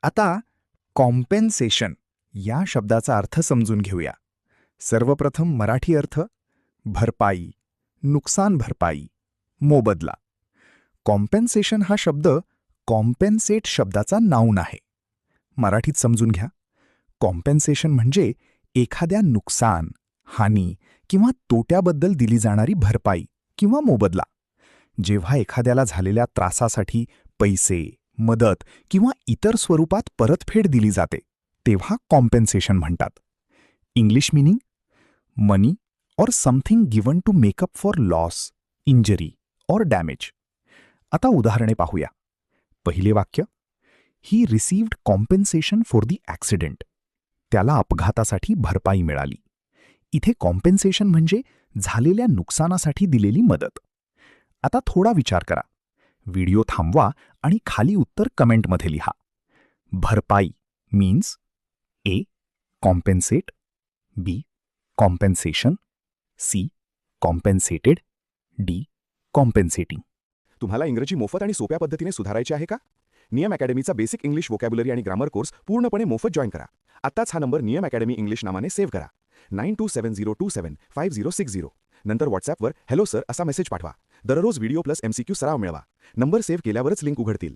आता कॉम्पेन्सेशन या शब्दाचा अर्थ समजून घेऊया. सर्वप्रथम मराठी अर्थ भरपाई, नुकसान भरपाई, मोबदला. कॉम्पेन्सेशन हा शब्द कॉम्पेन्सेट शब्दाचा नाऊन आहे. मराठीत समजून घ्या. कॉम्पेन्सेशन म्हणजे एखाद्या नुकसान, हानी किंवा तोट्याबद्दल दिली जाणारी भरपाई किंवा मोबदला. जेव्हा एखाद्याला झालेल्या त्रासासाठी पैसे, मदत किंवा इतर स्वरूपात परतफेड दिली जाते तेव्हा कॉम्पेन्सेशन म्हणतात. इंग्लिश मीनिंग मनी और something given to make up for loss, injury और डॅमेज. आता उदाहरणे पाहूया. पहिले वाक्य, he received compensation for the accident. त्याला अपघातासाठी भरपाई मिळाली. इथे कॉम्पेन्सेशन म्हणजे झालेल्या नुकसानासाठी दिलेली मदत. आता थोडा विचार करा. व्हिडिओ थांबवा आणि खाली उत्तर कमेंटमध्ये लिहा. भरपाई means A. Compensate, B. Compensation, C. Compensated, D. Compensating. तुम्हाला इंग्रजी मोफत आणि सोप्या पद्धतीने सुधारायचे आहे का? नियम अकॅडमीचा बेसिक इंग्लिश व्होकॅब्युलरी आणि ग्रामर कोर्स पूर्णपणे मोफत जॉईन करा. आत्ताच हा नंबर नियम अकॅडमी इंग्लिश नावाने सेव्ह करा. 9270275060. नंतर व्हॉट्सॲपवर हॅलो सर असा मेसेज पाठवा. दररोज व्हिडिओ प्लस MCQ सराव मिळवा. नंबर सेव्ह केल्यावरच लिंक उघडतील.